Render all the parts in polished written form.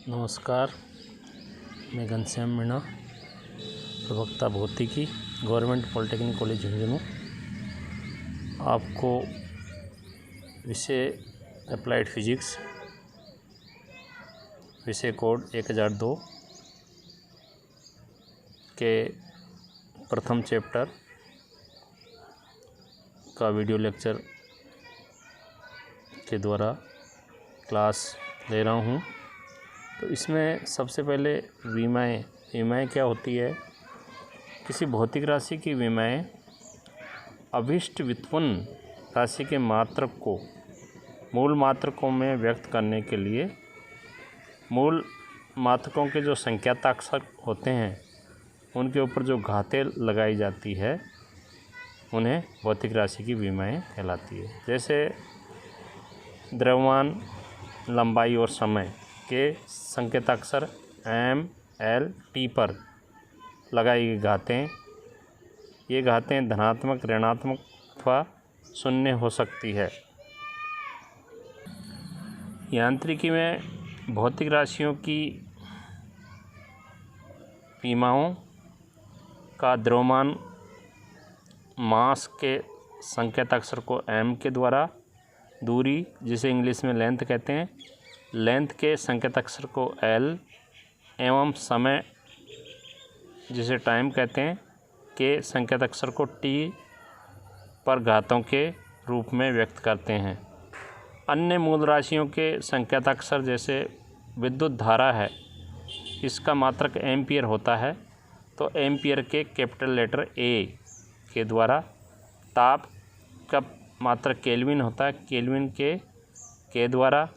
नमस्कार, मैं घनश्याम मीणा, प्रवक्ता भौतिकी, गवर्नमेंट पॉलिटेक्निक कॉलेज झुंझुनू। आपको विषय अप्लाइड फिजिक्स, विषय कोड 1002 के प्रथम चैप्टर का वीडियो लेक्चर के द्वारा क्लास ले रहा हूँ। तो इसमें सबसे पहले विमाएँ क्या होती है? किसी भौतिक राशि की विमाएँ अभीष्ट व्युत्पन्न राशि के मात्रक को मूल मात्रकों में व्यक्त करने के लिए मूल मात्रकों के जो संख्याताक्षर होते हैं उनके ऊपर जो घातें लगाई जाती है उन्हें भौतिक राशि की विमाएँ कहलाती है। जैसे द्रव्यमान, लंबाई और समय के संकेताक्षर M, L, T पर लगाई गई घातें, ये घातें धनात्मक, ऋणात्मक अथवा शून्य हो सकती है। यांत्रिकी में भौतिक राशियों की विमाओं का द्रव्यमान मास के संकेताक्षर को M के द्वारा, दूरी जिसे इंग्लिश में लेंथ कहते हैं, लेंथ के संकेताक्षर को L एवं समय जिसे टाइम कहते हैं के संकेताक्षर को T पर घातों के रूप में व्यक्त करते हैं। अन्य मूल राशियों के संकेताक्षर जैसे विद्युत धारा है, इसका मात्रक एम्पियर होता है, तो एम्पियर के कैपिटल लेटर A के द्वारा, ताप का मात्रक केल्विन होता है, केल्विन के द्वारा,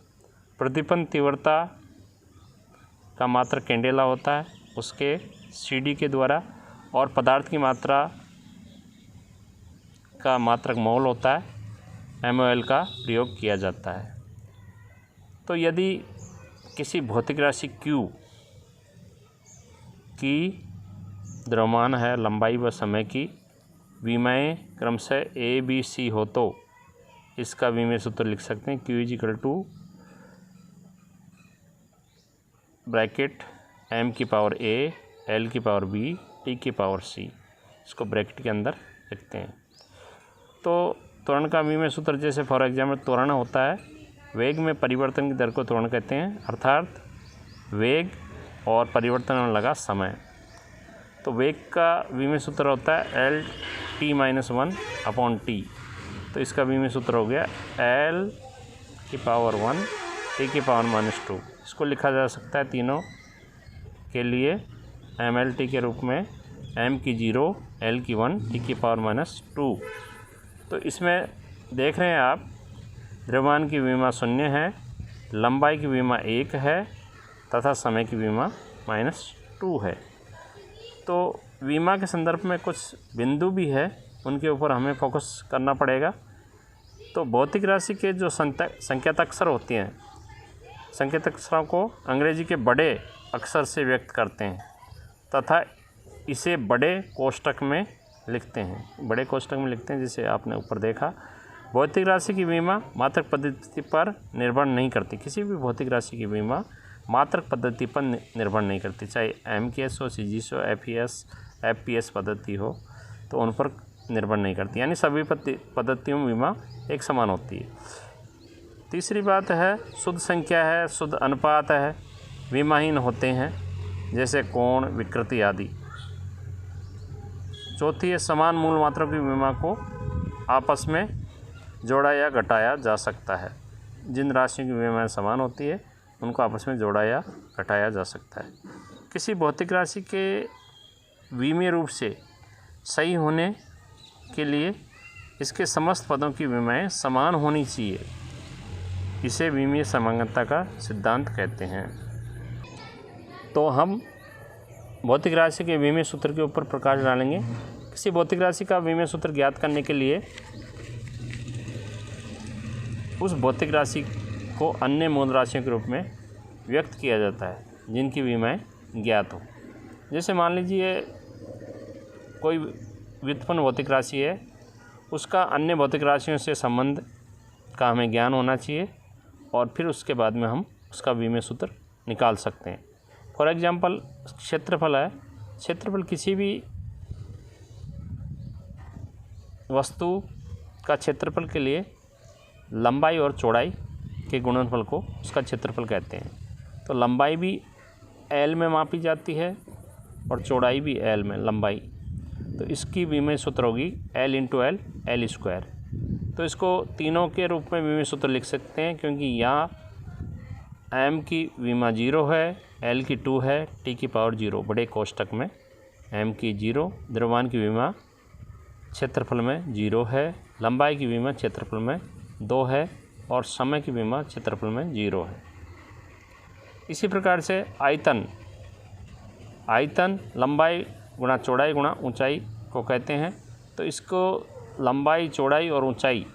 प्रदीपन तीव्रता का मात्रक कैंडेला होता है, उसके CD के द्वारा, और पदार्थ की मात्रा का मात्रक मोल होता है, MOL का प्रयोग किया जाता है। तो यदि किसी भौतिक राशि Q की द्रव्यमान है, लंबाई व समय की विमाएँ क्रमशः A, B, C हो तो इसका विमेय सूत्र लिख सकते हैं। Q = ब्रैकेट M की पावर A, L की पावर B, T की पावर C, इसको ब्रैकेट के अंदर लिखते हैं। तो त्वरण का विमेय सूत्र जैसे फॉर एग्जाम्पल त्वरण होता है, वेग में परिवर्तन की दर को त्वरण कहते हैं, अर्थात वेग और परिवर्तन में लगा समय। तो वेग का विमेय सूत्र होता है LT-1/T, तो इसका विमेय सूत्र हो गया L की पावर 1, T की पावर -2। इसको लिखा जा सकता है तीनों के लिए MLT के रूप में, M की 0, L की 1, T की पावर -2। तो इसमें देख रहे हैं आप, द्रव्यमान की विमा 0 है, लंबाई की विमा 1 है तथा समय की विमा -2 है। तो विमा के संदर्भ में कुछ बिंदु भी है, उनके ऊपर हमें फोकस करना पड़ेगा। तो भौतिक राशि के जो संकेताक्षर होते हैं, संकेताक्षरों को अंग्रेजी के बड़े अक्षर से व्यक्त करते हैं तथा इसे बड़े कोष्ठक में लिखते हैं, जिसे आपने ऊपर देखा। भौतिक राशि की विमा मात्रक पद्धति पर निर्भर नहीं करती। किसी भी भौतिक राशि की विमा मात्रक पद्धति पर निर्भर नहीं करती, चाहे MKS हो, CGS हो, FES, FPS पद्धति हो, तो उन पर निर्भर नहीं करती, यानी सभी पद्धतियों में विमा एक समान होती है। तीसरी बात है शुद्ध संख्या है, शुद्ध अनुपात है, विमाहीन होते हैं, जैसे कोण, विकृति आदि। चौथी है समान मूल मात्रा की विमा को आपस में जोड़ा या घटाया जा सकता है। जिन राशियों की विमाएँ समान होती है उनको आपस में जोड़ा या घटाया जा सकता है। किसी भौतिक राशि के विमीय रूप से सही होने के लिए इसके समस्त पदों की विमाएँ समान होनी चाहिए, इसे विमीय समांगता का सिद्धांत कहते हैं। तो हम भौतिक राशि के विमीय सूत्र के ऊपर प्रकाश डालेंगे। किसी भौतिक राशि का विमीय सूत्र ज्ञात करने के लिए उस भौतिक राशि को अन्य मूल राशियों के रूप में व्यक्त किया जाता है जिनकी विमाएँ ज्ञात हो। जैसे मान लीजिए कोई व्युत्पन्न भौतिक राशि है, उसका अन्य भौतिक राशियों से संबंध का हमें ज्ञान होना चाहिए और फिर उसके बाद में हम उसका विमीय सूत्र निकाल सकते हैं। फॉर एग्जांपल क्षेत्रफल है, क्षेत्रफल किसी भी वस्तु का क्षेत्रफल के लिए लंबाई और चौड़ाई के गुणनफल को उसका क्षेत्रफल कहते हैं। तो लंबाई भी एल में मापी जाती है और चौड़ाई भी एल में, लंबाई। तो इसकी विमेय सूत्र होगी L into L, L square. तो इसको तीनों के रूप में विमेय सूत्र लिख सकते हैं, क्योंकि यहाँ एम की विमा 0 है, एल की 2 है, टी की पावर 0 बड़े कोष्टक में, एम की 0, द्रव्यमान की विमा क्षेत्रफल में 0 है, लंबाई की विमा क्षेत्रफल में 2 है और समय की विमा क्षेत्रफल में 0 है। इसी प्रकार से आयतन, आयतन लंबाई गुणा चौड़ाई गुणा ऊंचाई को कहते हैं। तो इसको लंबाई, चौड़ाई और ऊंचाई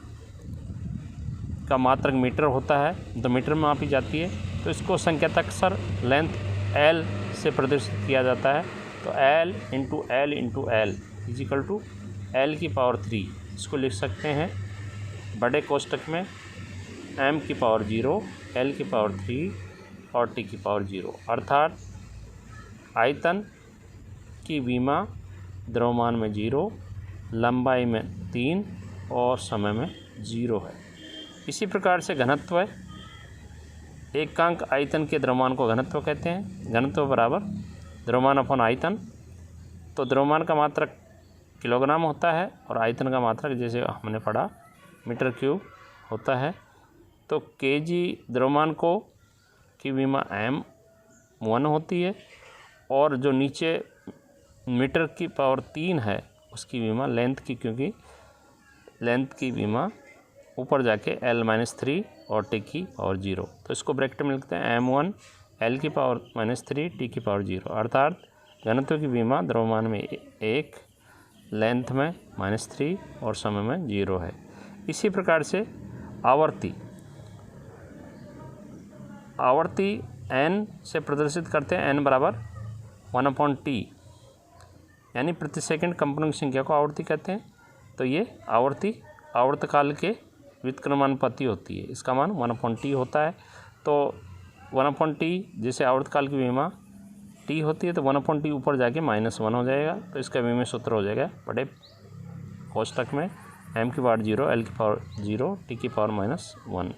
का मात्रक मीटर होता है, तो मीटर में मापी जाती है। तो इसको संख्यात्मक अक्षर लेंथ एल से प्रदर्शित किया जाता है। तो L into L into L is equal to L की पावर 3, इसको लिख सकते हैं बड़े कोष्टक में एम की पावर 0, एल की पावर 3 और टी की पावर 0, अर्थात आयतन की विमा द्रव्यमान में 0, लंबाई में 3 और समय में 0 है। इसी प्रकार से घनत्व है, एकांक आयतन के द्रव्यमान को घनत्व कहते हैं। घनत्व बराबर द्रव्यमान अपॉन आयतन। तो द्रव्यमान का मात्रक किलोग्राम होता है और आयतन का मात्रक, जैसे हमने पढ़ा, मीटर क्यूब होता है। तो केजी द्रव्यमान को की विमा m1 होती है और जो नीचे मीटर की पावर 3 है उसकी विमा लेंथ की, क्योंकि लेंथ की विमा ऊपर जाके l-3 और टी की पावर 0। तो इसको ब्रैकेट में लिखते हैं m1 l की पावर -3 टी की पावर 0, अर्थात घनत्व की विमा द्रव्यमान में 1, लेंथ में -3 और समय में 0 है। इसी प्रकार से आवर्ती, आवर्ती n से प्रदर्शित करते हैं, n बराबर 1/t, यानी प्रति सेकंड कंपनों की संख्या को आवर्ती कहते हैं। तो ये आवर्ती आवर्तकाल के व्युत्क्रमानुपाती होती है, इसका मान 1/t होता है। तो 1/t जैसे आवर्तकाल की विमा t होती है, तो 1/t ऊपर जाके -1 हो जाएगा। तो इसका विमेय सूत्र हो जाएगा बड़े कोष्टक में m की पावर 0, l की पावर 0, t की पावर -1।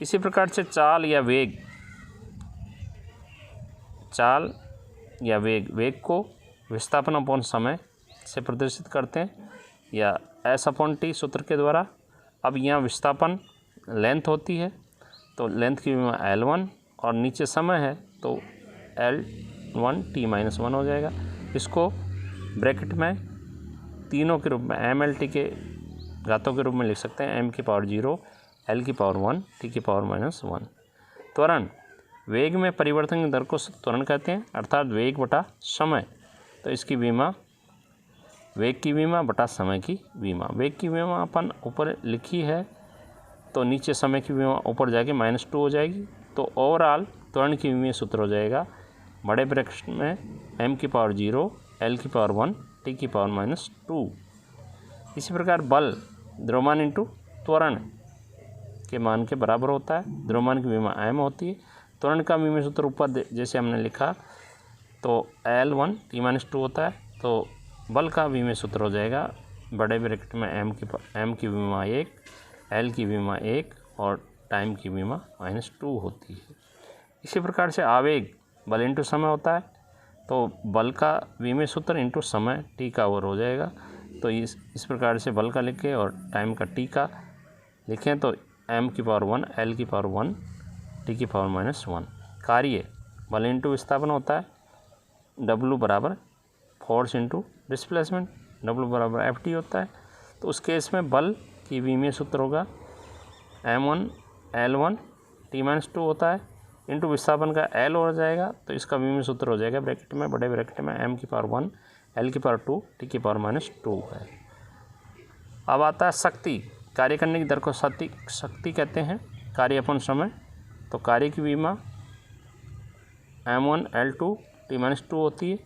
इसी प्रकार से चाल या वेग, चाल या वेग, वेग को विस्थापन अपॉन समय से प्रदर्शित करते हैं या s/t सूत्र के द्वारा। अब यहाँ विस्थापन लेंथ होती है, तो लेंथ की विमा l1 और नीचे समय है तो l1 t-1 हो जाएगा। इसको ब्रैकेट में तीनों के रूप में mlt के घातों के रूप में लिख सकते हैं, m की पावर 0, l की पावर 1, t की पावर -1। त्वरण, वेग में परिवर्तन की दर को त्वरण कहते हैं, अर्थात वेग बटा समय। तो इसकी विमा वेग की विमा बटा समय की विमा। वेग की विमा अपन ऊपर लिखी है, तो नीचे समय की विमा ऊपर जाके -2 हो जाएगी। तो ओवरऑल त्वरण की विमेय सूत्र हो जाएगा बड़े ब्रैकेट में m की पावर 0, l की पावर 1, t की पावर -2। इसी प्रकार बल द्रव्यमान इंटू त्वरण के मान के बराबर होता है। द्रव्यमान की विमा m होती है, त्वरण का विमेय सूत्र ऊपर जैसे हमने लिखा तो l1 t-2 होता है। तो बल का विमेय सूत्र हो जाएगा बड़े ब्रैकेट में m की विमा 1, l की विमा 1 और टाइम की विमा -2 होती है। इसी प्रकार से आवेग, बल इंटू समय होता है, तो बल का विमेय सूत्र इंटू समय t का ओवर हो जाएगा। तो इस प्रकार से बल का लिखें और टाइम का t का लिखें, तो m की पावर 1, l की पावर 1, t की पावर -1। कार्य, बल इंटू विस्थापन होता है, w बराबर फोर्स इंटू डिस्प्लेसमेंट, w बराबर ft होता है। तो उस केस में बल की विमेय सूत्र होगा m1 l1 t-2 होता है इंटू विस्थापन का l हो जाएगा। तो इसका विमेय सूत्र हो जाएगा ब्रैकेट में बड़े ब्रैकेट में m की पावर 1, l की पावर 2, t की पावर -2 है। अब आता है शक्ति, कार्य करने की दर को शक्ति कहते हैं, कार्य अपन समय। तो कार्य की विमा m1 l2 t-2 होती है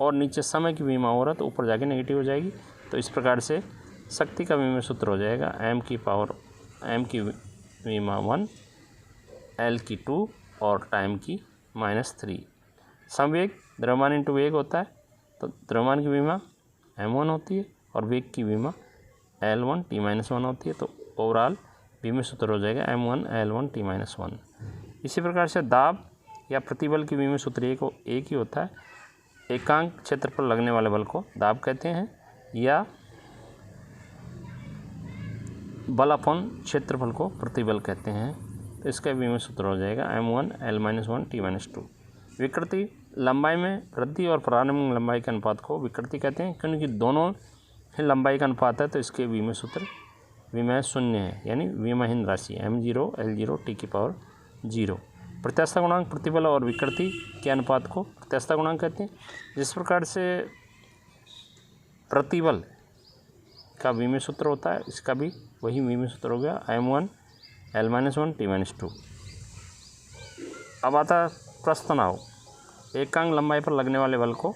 और नीचे समय की विमा हो रहा तो ऊपर जाके नेगेटिव हो जाएगी। तो इस प्रकार से शक्ति का विमेय सूत्र हो जाएगा m की विमा 1, l की 2 और टाइम की -3। समवेग द्रव्यमान इंटू वेग होता है, तो द्रव्यमान की विमा m1 होती है और वेग की विमा L1 t-1 होती है। तो ओवरऑल विमीय सूत्र हो जाएगा m1 L1 t-1। इसी प्रकार से दाब या प्रतिबल की विमीय सूत्र एक ही होता है। एकांक क्षेत्र पर लगने वाले बल को दाब कहते हैं या बल अपॉन क्षेत्रफल को प्रतिबल कहते हैं। तो इसका विमीय सूत्र हो जाएगा m1 L-1 t-2। विकृति लंबाई में वृद्धि और प्रारंभिक लंबाई के अनुपात को विकृति कहते हैं, क्योंकि दोनों ही लंबाई का अनुपात है। तो इसके विमीय सूत्र विमेय शून्य है, यानी विमाहीन राशि m0 L0 t⁻0। प्रत्यास्थता गुणांक प्रतिबल और विकृति के अनुपात को प्रत्यास्थता गुणांक कहते हैं। जिस प्रकार से प्रतिबल का विमीय सूत्र होता है, इसका भी वही विमीय सूत्र हो गया m1 L-1 t-2। अब आता है प्रस्थ तनाव। एकांक लंबाई पर लगने वाले बल को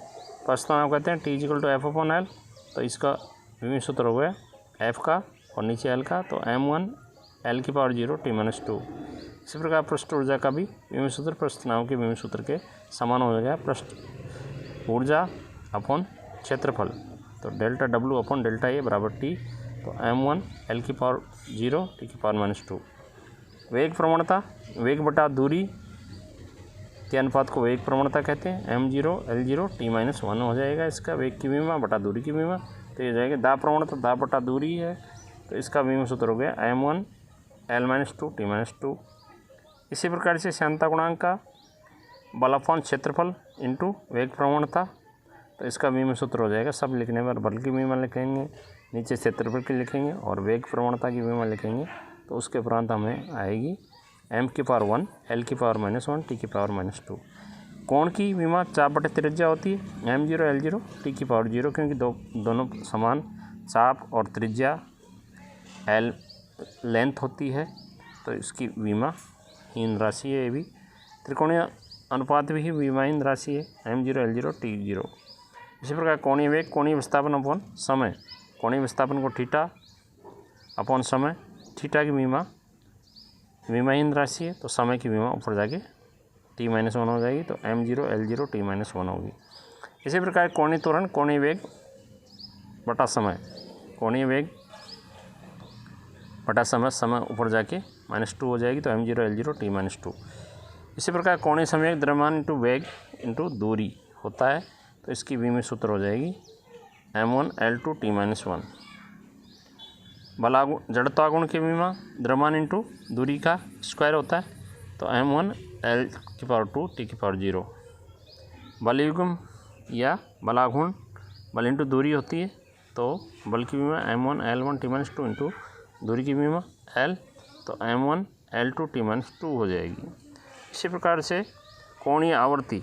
प्रस्थ तनाव कहते हैं। T = F/L। तो इसका विमीय सूत्र हो गया F का और नीचे L का, तो m1 L⁻0 t-2। इसी प्रकार पृष्ठ ऊर्जा का भी विमीय सूत्र प्रस्थ तनाव के विमीय सूत्र के समान हो जाएगा। पृष्ठ ऊर्जा अपॉन क्षेत्रफल, तो delta W upon delta A बराबर T। तो m1 L⁻0 t⁻2। वेग प्रवणता, वेग बटा दूरी के अनुपात को वेग प्रवणता कहते हैं। m0 L0 t-1 हो जाएगा इसका, वेग की विमा बटा दूरी की विमा। तो ये जाएगा दाब प्रवणता, दाब बटा दूरी है, तो इसका विमीय सूत्र हो गया m1 L-2 t-2। इसी प्रकार से श्यानता गुणांक का बल अपॉन क्षेत्रफल इंटू वेग प्रवणता, तो इसका विमीय सूत्र हो जाएगा, सब लिखने पर बल की विमा लिखेंगे, नीचे क्षेत्रफल की लिखेंगे और वेग प्रवणता की विमा लिखेंगे। तो उसके उपरांत हमें आएगी m⁻1 L⁻−1 t⁻−2। कोण की विमा चाप बटे त्रिज्या होती है m0 L0 t⁻0, क्योंकि दोनों समान चाप और त्रिज्या L लेंथ होती है, तो इसकी विमा हीन राशि है। ये भी त्रिकोणीय अनुपात भी विमाहीन राशि है m0 L0 t0। इसी प्रकार कोणीय वेग, कोणीय विस्थापन अपॉन समय। कोणीय विस्थापन को थीटा अपॉन समय, थीटा की विमा विमाहीन राशि है, तो समय की विमा ऊपर जाके t-1 हो जाएगी, तो m0 L0 t-1 होगी। इसी प्रकार कोणीय त्वरण, कोणीय वेग बटा समय, कोणीय वेग बटा समय, समय ऊपर जाके -2 हो जाएगी, तो m0 L0 t-2। इसी प्रकार कोणीय संवेग द्रव्यमान इंटू वेग इंटू दूरी होता है, तो इसकी विमीय सूत्र हो जाएगी m1 L2 t-1। बलागुण जड़ता गुण की विमा द्रव्यमान इंटू दूरी का स्क्वायर होता है, तो m1 L⁻2 t⁻0। बलयुग्म या बलागुण बल इंटू दूरी होती है, तो बल की विमा m1 L1 t-2 इंटू दूरी की विमा L, तो m1 L2 t-2 हो जाएगी। इसी प्रकार से कोणीय आवर्ती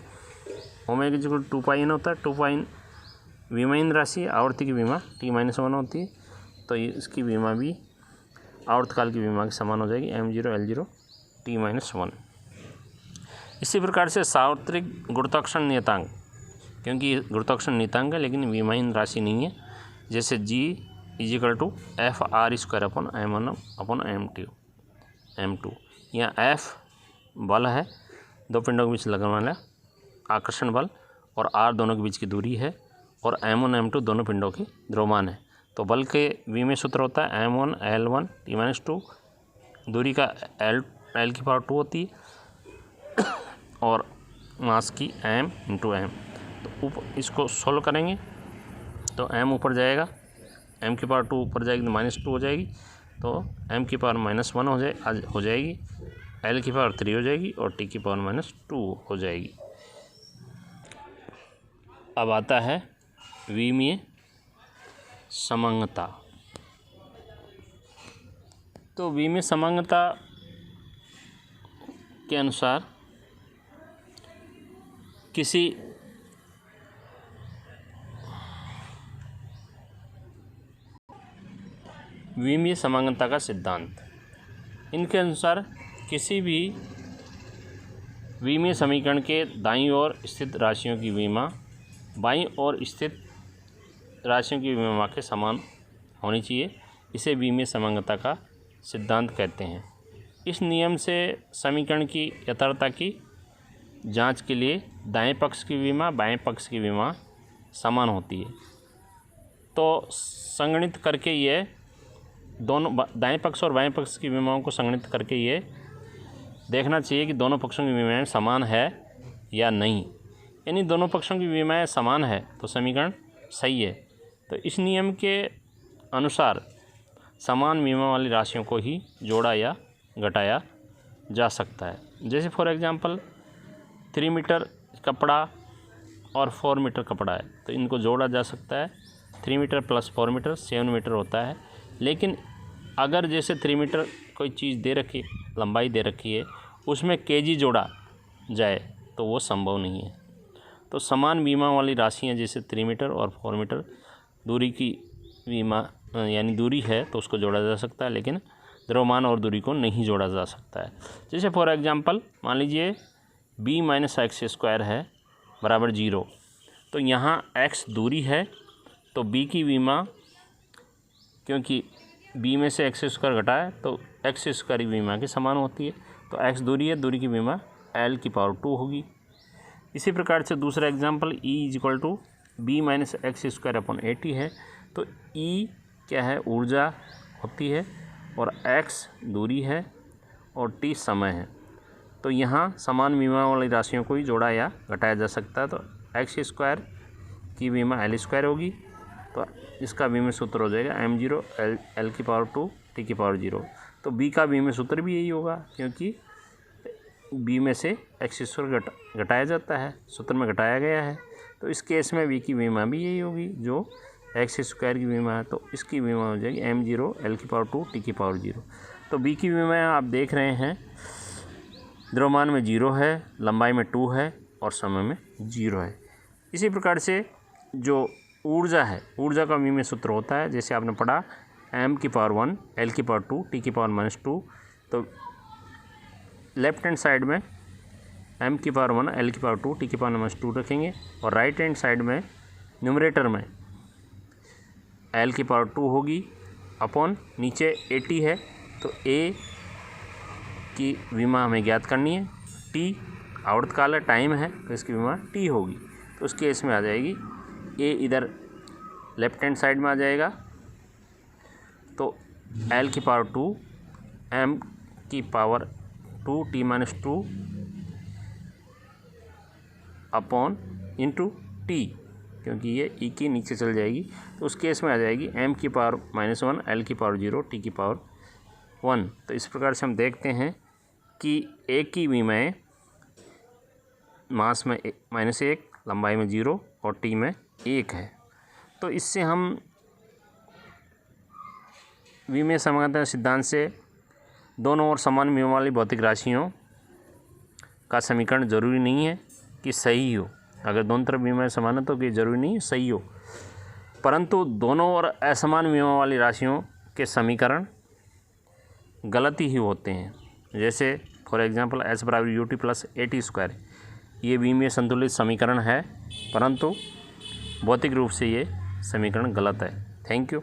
ओमेगा = 2πn होता है। 2πn विमाहीन राशि, आवर्ती की विमा t-1 होती है, तो इसकी विमा भी आवर्तकाल की विमा के समान हो जाएगी m0 L0 t-1। इसी प्रकार से सार्वत्रिक गुरुत्वाकर्षण नियतांक, क्योंकि गुरुत्वाकर्षण नियतांक है लेकिन विमाहीन राशि नहीं है, जैसे G = F(r²) upon m1 upon m2। यहाँ F बल है, दो पिंडों के बीच लगने वाला आकर्षण बल, और r दोनों के बीच की दूरी है, और m1 m2 दोनों पिंडों की द्रव्यमान है। तो बल के विमीय सूत्र होता है m1 L1 t-2, दूरी का L⁻2 होती है और मास की m × m। तो इसको सोल्व करेंगे तो m ऊपर जाएगा, m⁻2 ऊपर जाएगी तो -2 हो जाएगी, तो m⁻−1 हो जाएगी, L⁻3 हो जाएगी और t⁻2 हो जाएगी। अब आता है विमीय समांगता। तो विमीय समांगता के अनुसार किसी विमीय समांगता का सिद्धांत, इनके अनुसार किसी भी विमीय समीकरण के दाईं ओर स्थित राशियों की विमा बाईं ओर स्थित राशियों की विमा के समान होनी चाहिए। इसे विमीय समांगता का सिद्धांत कहते हैं। इस नियम से समीकरण की यथार्थता की जांच के लिए दाएं पक्ष की विमा बाएं पक्ष की विमा समान होती है। तो संगणित करके ये दोनों दाएं पक्ष और बाएं पक्ष की विमाओं को संगणित करके ये देखना चाहिए कि दोनों पक्षों की विमाएं समान है या नहीं। यानी दोनों पक्षों की विमाएं समान है तो समीकरण सही है। तो इस नियम के अनुसार समान विमा वाली राशियों को ही जोड़ा या घटाया जा सकता है। जैसे फॉर एग्जांपल 3 मीटर कपड़ा और 4 मीटर कपड़ा है तो इनको जोड़ा जा सकता है। 3 मीटर प्लस 4 मीटर 7 मीटर होता है। लेकिन अगर जैसे 3 मीटर कोई चीज़ दे रखी लंबाई दे रखी है उसमें केजी जोड़ा जाए तो वो संभव नहीं है। तो समान विमा वाली राशियाँ जैसे 3 मीटर और 4 मीटर दूरी की विमा यानी दूरी है तो उसको जोड़ा जा सकता है, लेकिन द्रव्यमान और दूरी को नहीं जोड़ा जा सकता है। जैसे फॉर एग्जांपल मान लीजिए b माइनस एक्स स्क्वायर है बराबर 0। तो यहाँ x दूरी है तो b की विमा, क्योंकि b में से एक्स स्क्वायर घटाए तो एक्स स्क्वायर की विमा के समान होती है। तो x दूरी है, दूरी की विमा l की पावर 2 होगी। इसी प्रकार से दूसरा example E equal to B minus X square upon 80 है। तो E क्या है, ऊर्जा होती है और x दूरी है और t समय है। तो यहाँ समान विमा वाली राशियों को ही जोड़ा या घटाया जा सकता है। तो एक्स स्क्वायर की विमा l स्क्वायर होगी तो इसका विमा सूत्र हो जाएगा m0 l की पावर 2 t की पावर 0। तो b का विमा सूत्र भी यही होगा क्योंकि b में से एक्स स्क्वायर घटाया जाता है, सूत्र में घटाया गया है। तो इस केस में b की विमा भी यही होगी जो एक्स स्क्वायर की विमा है। तो इसकी विमा हो जाएगी m0 l की पावर 2 t की पावर 0। तो b की विमा आप देख रहे हैं द्रव्यमान में 0 है, लंबाई में 2 है और समय में 0 है। इसी प्रकार से जो ऊर्जा है, ऊर्जा का विमा सूत्र होता है जैसे आपने पढ़ा m की पावर 1 l की पावर 2 t की पावर -2। तो लेफ्ट हैंड साइड में m की पावर 1 l की पावर 2 t की पावर -2 रखेंगे और राइट हैंड साइड में न्यूमरेटर में l की पावर 2 होगी अपॉन नीचे 80 है तो a की विमा हमें ज्ञात करनी है। t आवर्तकाल है, टाइम है तो इसकी विमा t होगी। तो उस केस में आ जाएगी a इधर लेफ्ट हैंड साइड में आ जाएगा तो l की पावर 2 m की power 2 t minus 2 upon into t, क्योंकि ये e की नीचे चल जाएगी। तो उस केस में आ जाएगी m की पावर -1 l की पावर 0 t की पावर 1। तो इस प्रकार से हम देखते हैं कि a की विमाएँ मास में -1, लंबाई में 0 और t में 1 है। तो इससे हम विमेय समानता सिद्धांत से दोनों ओर समान विमा वाली भौतिक राशियों का समीकरण जरूरी नहीं है कि सही हो। अगर दोनों तरफ विमा समान है तो कि जरूरी नहीं है सही हो, परंतु दोनों ओर असमान विमा वाली राशियों के समीकरण गलत ही होते हैं। जैसे फॉर एग्जांपल h बराबर ut प्लस 80 स्क्वायर, ये विमीय संतुलित समीकरण है परंतु भौतिक रूप से ये समीकरण गलत है। Thank you.